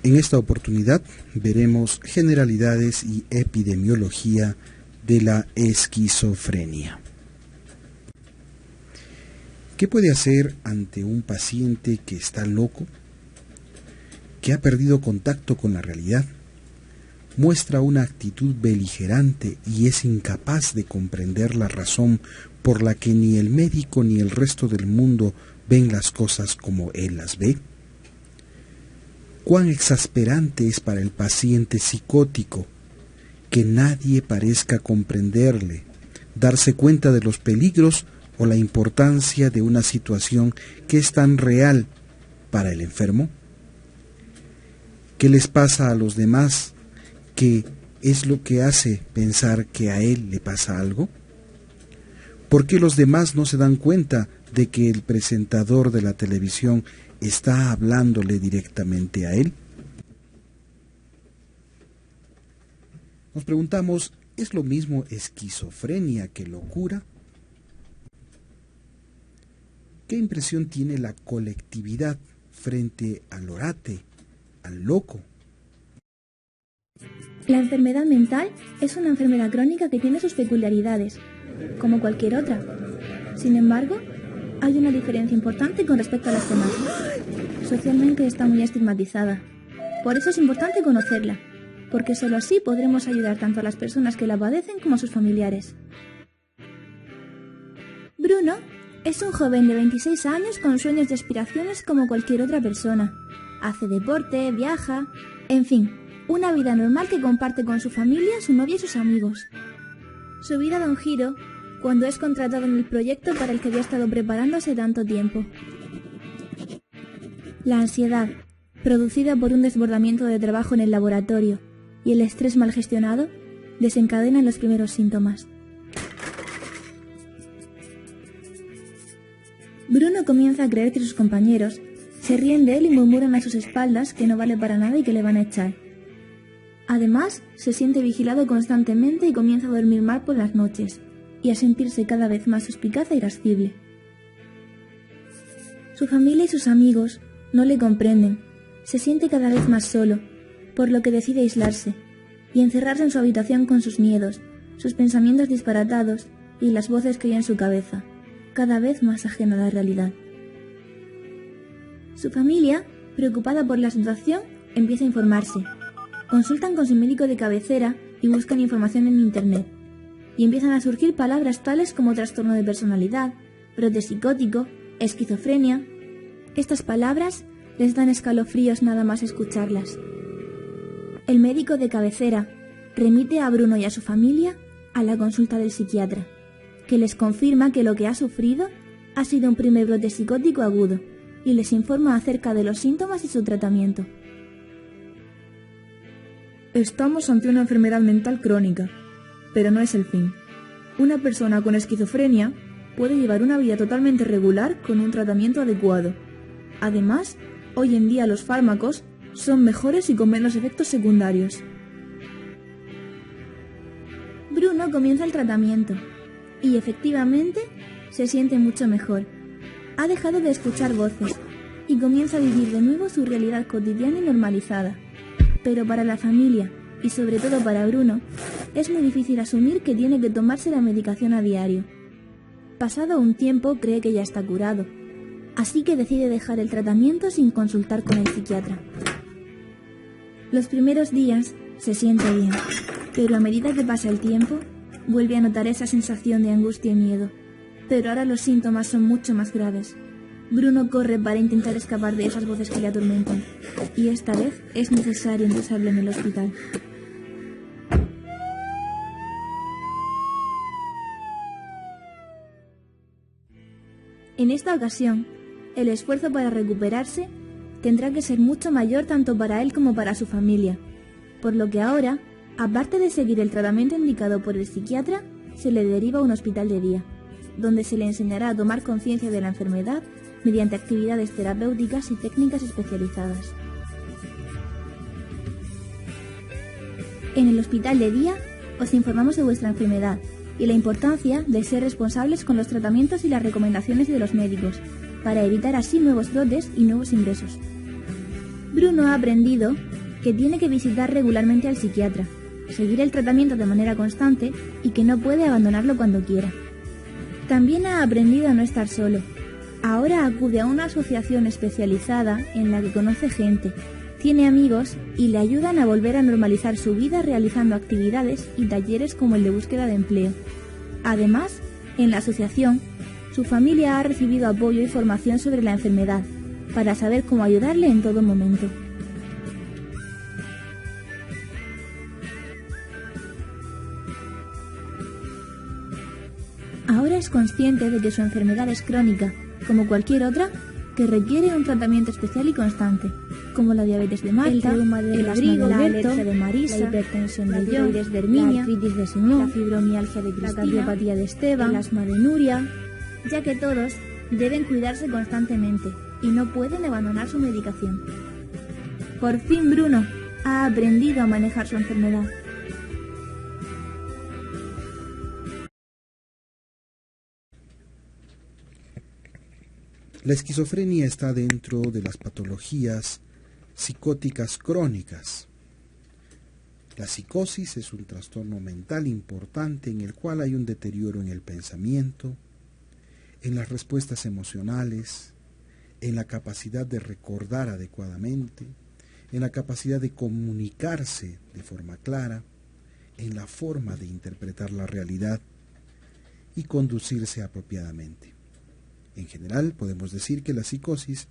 En esta oportunidad veremos generalidades y epidemiología de la esquizofrenia. ¿Qué puede hacer ante un paciente que está loco, que ha perdido contacto con la realidad, muestra una actitud beligerante y es incapaz de comprender la razón por la que ni el médico ni el resto del mundo ven las cosas como él las ve? Cuán exasperante es para el paciente psicótico que nadie parezca comprenderle, darse cuenta de los peligros o la importancia de una situación que es tan real para el enfermo. ¿Qué les pasa a los demás? ¿Qué es lo que hace pensar que a él le pasa algo? ¿Por qué los demás no se dan cuenta de que el presentador de la televisión está hablándole directamente a él? Nos preguntamos, ¿es lo mismo esquizofrenia que locura? ¿Qué impresión tiene la colectividad frente al orate, al loco? La enfermedad mental es una enfermedad crónica que tiene sus peculiaridades, como cualquier otra. Sin embargo, hay una diferencia importante con respecto a las demás. Socialmente está muy estigmatizada. Por eso es importante conocerla, porque solo así podremos ayudar tanto a las personas que la padecen como a sus familiares. Bruno es un joven de 26 años con sueños y aspiraciones como cualquier otra persona. Hace deporte, viaja, en fin, una vida normal que comparte con su familia, su novia y sus amigos. Su vida da un giro cuando es contratado en el proyecto para el que había estado preparándose tanto tiempo. La ansiedad, producida por un desbordamiento de trabajo en el laboratorio, y el estrés mal gestionado, desencadenan los primeros síntomas. Bruno comienza a creer que sus compañeros se ríen de él y murmuran a sus espaldas que no vale para nada y que le van a echar. Además, se siente vigilado constantemente y comienza a dormir mal por las noches y a sentirse cada vez más suspicaz e irascible. Su familia y sus amigos no le comprenden, se siente cada vez más solo, por lo que decide aislarse y encerrarse en su habitación con sus miedos, sus pensamientos disparatados y las voces que hay en su cabeza, cada vez más ajena a la realidad. Su familia, preocupada por la situación, empieza a informarse. Consultan con su médico de cabecera y buscan información en internet. Y empiezan a surgir palabras tales como trastorno de personalidad, brote psicótico, esquizofrenia. Estas palabras les dan escalofríos nada más escucharlas. El médico de cabecera remite a Bruno y a su familia a la consulta del psiquiatra, que les confirma que lo que ha sufrido ha sido un primer brote psicótico agudo y les informa acerca de los síntomas y su tratamiento. Estamos ante una enfermedad mental crónica, pero no es el fin. Una persona con esquizofrenia puede llevar una vida totalmente regular con un tratamiento adecuado. Además, hoy en día los fármacos son mejores y con menos efectos secundarios. Bruno comienza el tratamiento y efectivamente se siente mucho mejor. Ha dejado de escuchar voces y comienza a vivir de nuevo su realidad cotidiana y normalizada. Pero para la familia, y sobre todo para Bruno, es muy difícil asumir que tiene que tomarse la medicación a diario. Pasado un tiempo cree que ya está curado, así que decide dejar el tratamiento sin consultar con el psiquiatra. Los primeros días se siente bien, pero a medida que pasa el tiempo, vuelve a notar esa sensación de angustia y miedo. Pero ahora los síntomas son mucho más graves. Bruno corre para intentar escapar de esas voces que le atormentan, y esta vez es necesario ingresarle en el hospital. En esta ocasión, el esfuerzo para recuperarse tendrá que ser mucho mayor tanto para él como para su familia, por lo que ahora, aparte de seguir el tratamiento indicado por el psiquiatra, se le deriva a un hospital de día, donde se le enseñará a tomar conciencia de la enfermedad mediante actividades terapéuticas y técnicas especializadas. En el hospital de día os informamos de vuestra enfermedad y la importancia de ser responsables con los tratamientos y las recomendaciones de los médicos, para evitar así nuevos brotes y nuevos ingresos. Bruno ha aprendido que tiene que visitar regularmente al psiquiatra, seguir el tratamiento de manera constante y que no puede abandonarlo cuando quiera. También ha aprendido a no estar solo. Ahora acude a una asociación especializada en la que conoce gente, tiene amigos y le ayudan a volver a normalizar su vida realizando actividades y talleres como el de búsqueda de empleo. Además, en la asociación, su familia ha recibido apoyo y formación sobre la enfermedad, para saber cómo ayudarle en todo momento. Ahora es consciente de que su enfermedad es crónica, como cualquier otra, que requiere un tratamiento especial y constante, como la diabetes de Marta, el reuma de Rodrigo, la alergia de Marisa, la hipertensión de John, la artritis de Simón, la fibromialgia de Cristina, la cardiopatía de Esteban, el asma de Nuria, ya que todos deben cuidarse constantemente y no pueden abandonar su medicación. Por fin Bruno ha aprendido a manejar su enfermedad. La esquizofrenia está dentro de las patologías psicóticas crónicas. La psicosis es un trastorno mental importante en el cual hay un deterioro en el pensamiento, en las respuestas emocionales, en la capacidad de recordar adecuadamente, en la capacidad de comunicarse de forma clara, en la forma de interpretar la realidad y conducirse apropiadamente. En general, podemos decir que la psicosis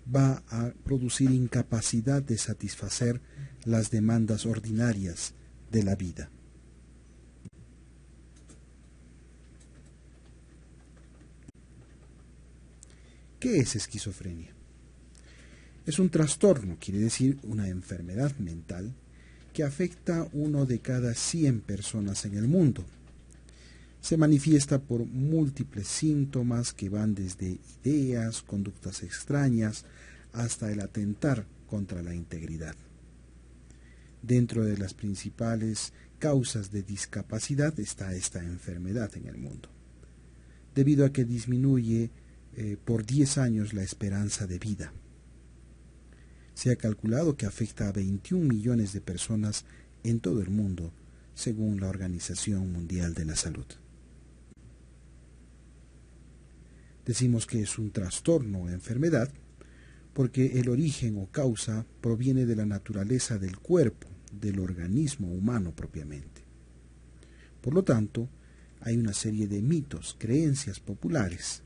va a producir incapacidad de satisfacer las demandas ordinarias de la vida. ¿Qué es esquizofrenia? Es un trastorno, quiere decir una enfermedad mental, que afecta a 1 de cada 100 personas en el mundo. Se manifiesta por múltiples síntomas que van desde ideas, conductas extrañas, hasta el atentar contra la integridad. Dentro de las principales causas de discapacidad está esta enfermedad en el mundo, debido a que disminuye por 10 años la esperanza de vida. Se ha calculado que afecta a 21 millones de personas en todo el mundo, según la Organización Mundial de la Salud. Decimos que es un trastorno o enfermedad porque el origen o causa proviene de la naturaleza del cuerpo, del organismo humano propiamente. Por lo tanto, hay una serie de mitos, creencias populares,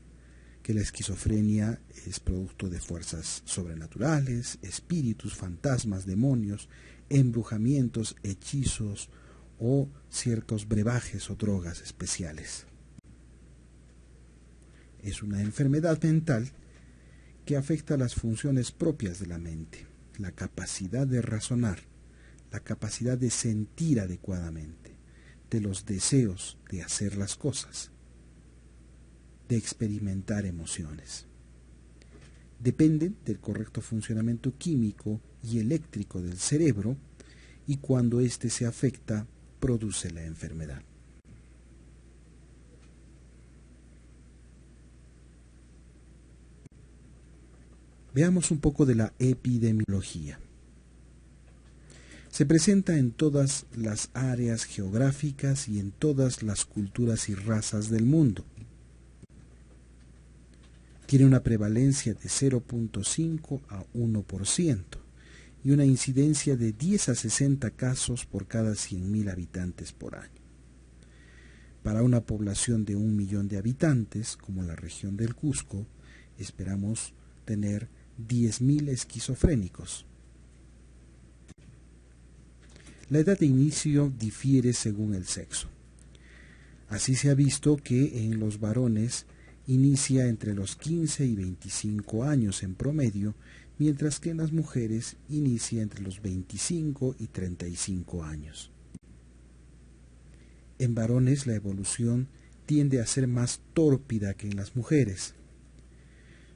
que la esquizofrenia es producto de fuerzas sobrenaturales, espíritus, fantasmas, demonios, embrujamientos, hechizos o ciertos brebajes o drogas especiales. Es una enfermedad mental que afecta las funciones propias de la mente, la capacidad de razonar, la capacidad de sentir adecuadamente, de los deseos de hacer las cosas, de experimentar emociones. Dependen del correcto funcionamiento químico y eléctrico del cerebro y cuando éste se afecta, produce la enfermedad. Veamos un poco de la epidemiología. Se presenta en todas las áreas geográficas y en todas las culturas y razas del mundo. Tiene una prevalencia de 0.5 a 1% y una incidencia de 10 a 60 casos por cada 100.000 habitantes por año. Para una población de 1 millón de habitantes, como la región del Cusco, esperamos tener 10.000 esquizofrénicos. La edad de inicio difiere según el sexo. Así se ha visto que en los varones inicia entre los 15 y 25 años en promedio, mientras que en las mujeres inicia entre los 25 y 35 años. En varones la evolución tiende a ser más tórpida que en las mujeres.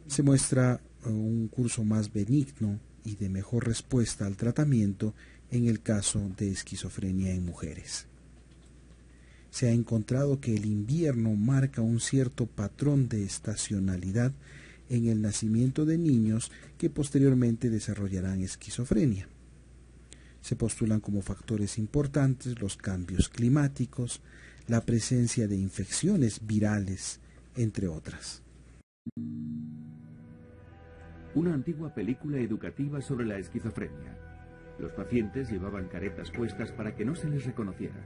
Se muestra un curso más benigno y de mejor respuesta al tratamiento en el caso de esquizofrenia en mujeres. Se ha encontrado que el invierno marca un cierto patrón de estacionalidad en el nacimiento de niños que posteriormente desarrollarán esquizofrenia. Se postulan como factores importantes los cambios climáticos, la presencia de infecciones virales, entre otras. Una antigua película educativa sobre la esquizofrenia. Los pacientes llevaban caretas puestas para que no se les reconociera.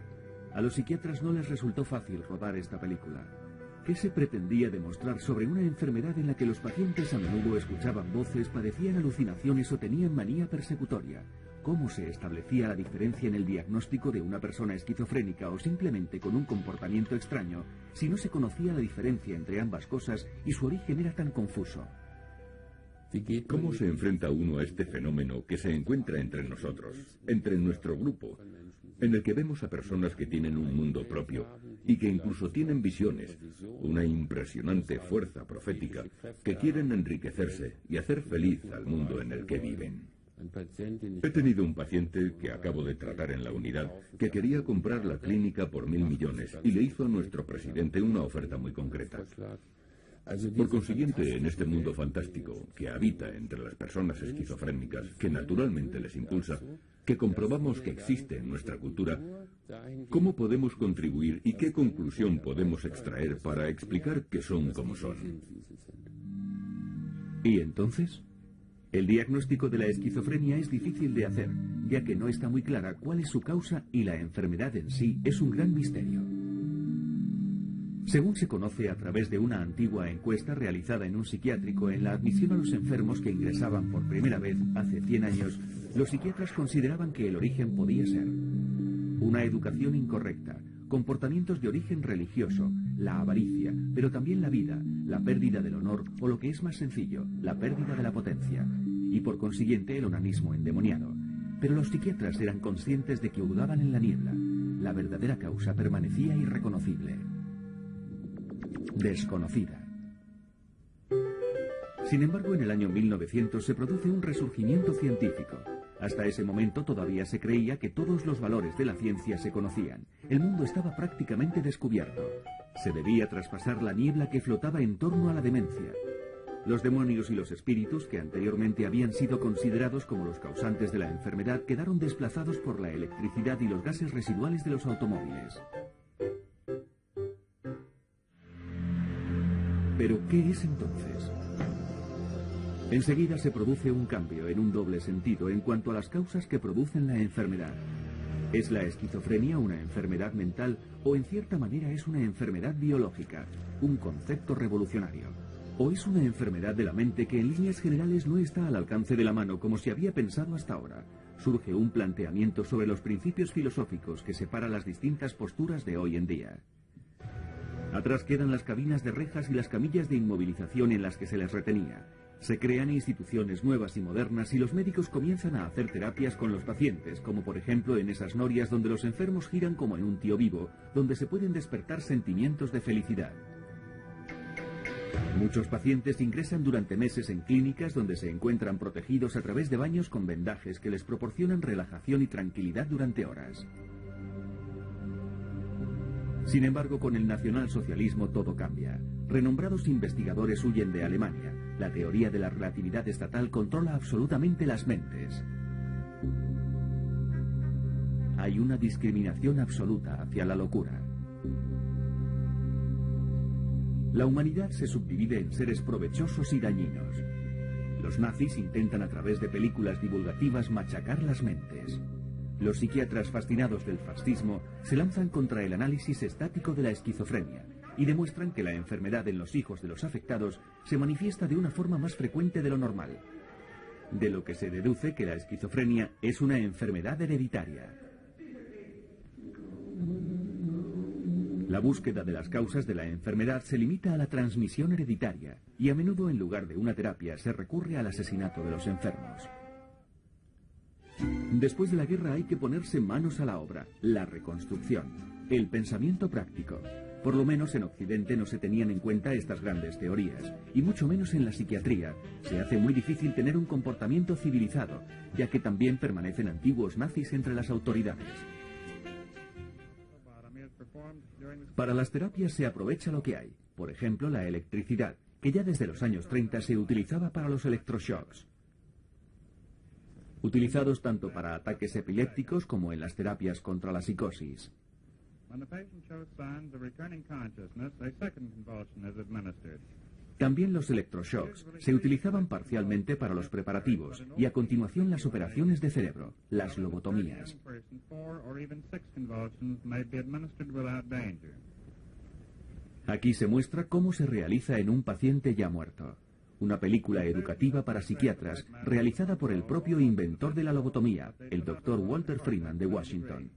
A los psiquiatras no les resultó fácil rodar esta película. ¿Qué se pretendía demostrar sobre una enfermedad en la que los pacientes a menudo escuchaban voces, padecían alucinaciones o tenían manía persecutoria? ¿Cómo se establecía la diferencia en el diagnóstico de una persona esquizofrénica o simplemente con un comportamiento extraño si no se conocía la diferencia entre ambas cosas y su origen era tan confuso? ¿Cómo se enfrenta uno a este fenómeno que se encuentra entre nosotros, entre nuestro grupo, en el que vemos a personas que tienen un mundo propio y que incluso tienen visiones, una impresionante fuerza profética, que quieren enriquecerse y hacer feliz al mundo en el que viven? He tenido un paciente que acabo de tratar en la unidad que quería comprar la clínica por 1.000 millones y le hizo a nuestro presidente una oferta muy concreta. Por consiguiente, en este mundo fantástico que habita entre las personas esquizofrénicas, que naturalmente les impulsa, que comprobamos que existe en nuestra cultura, ¿cómo podemos contribuir y qué conclusión podemos extraer para explicar que son como son? ¿Y entonces? El diagnóstico de la esquizofrenia es difícil de hacer, ya que no está muy clara cuál es su causa y la enfermedad en sí es un gran misterio. Según se conoce a través de una antigua encuesta realizada en un psiquiátrico en la admisión a los enfermos que ingresaban por primera vez hace 100 años, los psiquiatras consideraban que el origen podía ser una educación incorrecta, comportamientos de origen religioso, la avaricia, pero también la vida, la pérdida del honor o lo que es más sencillo, la pérdida de la potencia, y por consiguiente el onanismo endemoniado. Pero los psiquiatras eran conscientes de que hurgaban en la niebla. La verdadera causa permanecía irreconocible. Desconocida. Sin embargo, en el año 1900 se produce un resurgimiento científico. Hasta ese momento todavía se creía que todos los valores de la ciencia se conocían. El mundo estaba prácticamente descubierto. Se debía traspasar la niebla que flotaba en torno a la demencia. Los demonios y los espíritus, que anteriormente habían sido considerados como los causantes de la enfermedad, quedaron desplazados por la electricidad y los gases residuales de los automóviles. ¿Pero qué es entonces? Enseguida se produce un cambio en un doble sentido en cuanto a las causas que producen la enfermedad. ¿Es la esquizofrenia una enfermedad mental o en cierta manera es una enfermedad biológica, un concepto revolucionario? ¿O es una enfermedad de la mente que en líneas generales no está al alcance de la mano como se había pensado hasta ahora? Surge un planteamiento sobre los principios filosóficos que separa las distintas posturas de hoy en día. Atrás quedan las cabinas de rejas y las camillas de inmovilización en las que se les retenía. Se crean instituciones nuevas y modernas y los médicos comienzan a hacer terapias con los pacientes, como por ejemplo en esas norias donde los enfermos giran como en un tío vivo, donde se pueden despertar sentimientos de felicidad. Muchos pacientes ingresan durante meses en clínicas donde se encuentran protegidos a través de baños con vendajes que les proporcionan relajación y tranquilidad durante horas. Sin embargo, con el nacionalsocialismo todo cambia. Renombrados investigadores huyen de Alemania. La teoría de la relatividad estatal controla absolutamente las mentes. Hay una discriminación absoluta hacia la locura. La humanidad se subdivide en seres provechosos y dañinos. Los nazis intentan a través de películas divulgativas machacar las mentes. Los psiquiatras fascinados del fascismo se lanzan contra el análisis estático de la esquizofrenia y demuestran que la enfermedad en los hijos de los afectados se manifiesta de una forma más frecuente de lo normal, de lo que se deduce que la esquizofrenia es una enfermedad hereditaria. La búsqueda de las causas de la enfermedad se limita a la transmisión hereditaria y a menudo en lugar de una terapia se recurre al asesinato de los enfermos. Después de la guerra hay que ponerse manos a la obra, la reconstrucción, el pensamiento práctico. Por lo menos en Occidente no se tenían en cuenta estas grandes teorías, y mucho menos en la psiquiatría. Se hace muy difícil tener un comportamiento civilizado, ya que también permanecen antiguos nazis entre las autoridades. Para las terapias se aprovecha lo que hay, por ejemplo la electricidad, que ya desde los años 30 se utilizaba para los electroshocks. utilizados tanto para ataques epilépticos como en las terapias contra la psicosis. También los electroshocks se utilizaban parcialmente para los preparativos y a continuación las operaciones de cerebro, las lobotomías. Aquí se muestra cómo se realiza en un paciente ya muerto. Una película educativa para psiquiatras realizada por el propio inventor de la lobotomía, el Dr. Walter Freeman de Washington.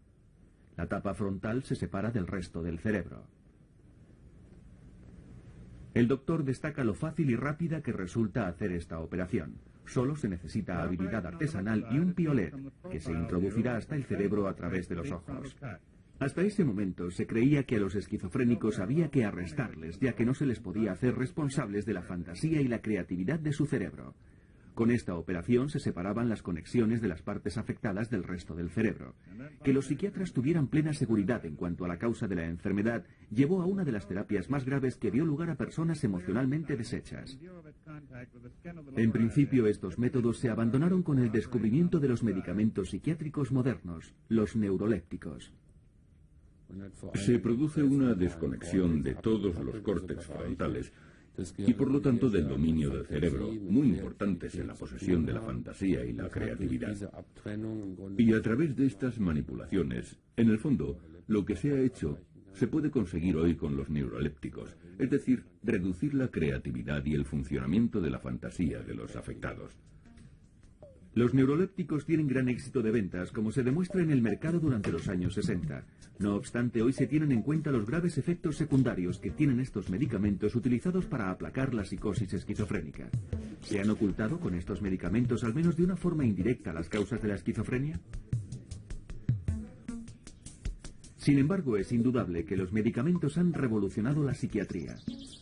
La tapa frontal se separa del resto del cerebro. El doctor destaca lo fácil y rápida que resulta hacer esta operación. Solo se necesita habilidad artesanal y un piolet, que se introducirá hasta el cerebro a través de los ojos. Hasta ese momento se creía que a los esquizofrénicos había que arrestarles, ya que no se les podía hacer responsables de la fantasía y la creatividad de su cerebro. Con esta operación se separaban las conexiones de las partes afectadas del resto del cerebro. Que los psiquiatras tuvieran plena seguridad en cuanto a la causa de la enfermedad llevó a una de las terapias más graves que dio lugar a personas emocionalmente deshechas. En principio, estos métodos se abandonaron con el descubrimiento de los medicamentos psiquiátricos modernos, los neurolépticos. Se produce una desconexión de todos los córtex frontales y por lo tanto del dominio del cerebro, muy importantes en la posesión de la fantasía y la creatividad. Y a través de estas manipulaciones, en el fondo, lo que se ha hecho se puede conseguir hoy con los neurolépticos, es decir, reducir la creatividad y el funcionamiento de la fantasía de los afectados. Los neurolépticos tienen gran éxito de ventas, como se demuestra en el mercado durante los años 60. No obstante, hoy se tienen en cuenta los graves efectos secundarios que tienen estos medicamentos utilizados para aplacar la psicosis esquizofrénica. ¿Se han ocultado con estos medicamentos, al menos de una forma indirecta, las causas de la esquizofrenia? Sin embargo, es indudable que los medicamentos han revolucionado la psiquiatría.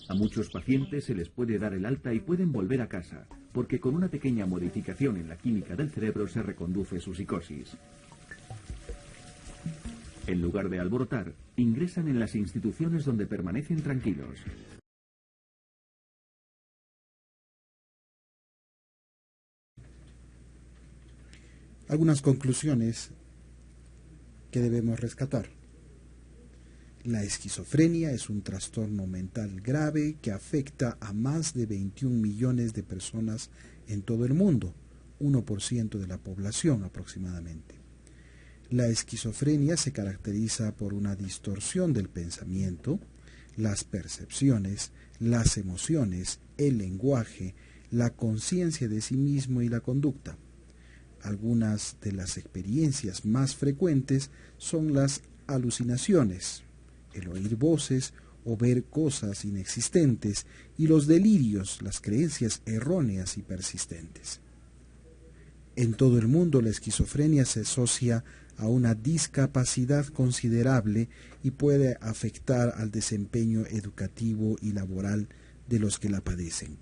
A muchos pacientes se les puede dar el alta y pueden volver a casa, porque con una pequeña modificación en la química del cerebro se reconduce su psicosis. En lugar de alborotar, ingresan en las instituciones donde permanecen tranquilos. Algunas conclusiones que debemos rescatar. La esquizofrenia es un trastorno mental grave que afecta a más de 21 millones de personas en todo el mundo, 1% de la población aproximadamente. La esquizofrenia se caracteriza por una distorsión del pensamiento, las percepciones, las emociones, el lenguaje, la conciencia de sí mismo y la conducta. Algunas de las experiencias más frecuentes son las alucinaciones, el oír voces o ver cosas inexistentes, y los delirios, las creencias erróneas y persistentes. En todo el mundo la esquizofrenia se asocia a una discapacidad considerable y puede afectar al desempeño educativo y laboral de los que la padecen.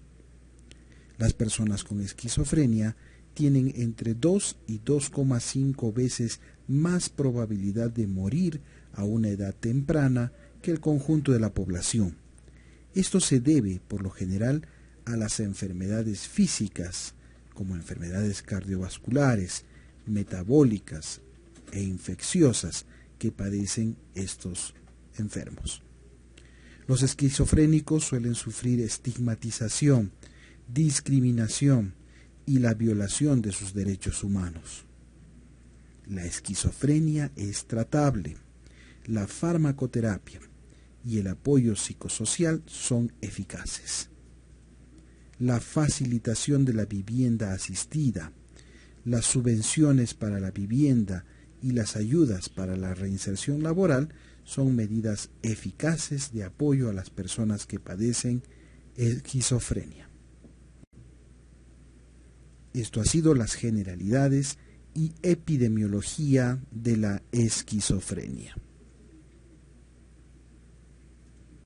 Las personas con esquizofrenia tienen entre 2 y 2,5 veces más probabilidad de morir a una edad temprana que el conjunto de la población. Esto se debe, por lo general, a las enfermedades físicas, como enfermedades cardiovasculares, metabólicas e infecciosas que padecen estos enfermos. Los esquizofrénicos suelen sufrir estigmatización, discriminación y la violación de sus derechos humanos. La esquizofrenia es tratable. La farmacoterapia y el apoyo psicosocial son eficaces. La facilitación de la vivienda asistida, las subvenciones para la vivienda y las ayudas para la reinserción laboral son medidas eficaces de apoyo a las personas que padecen esquizofrenia. Esto ha sido las generalidades y epidemiología de la esquizofrenia.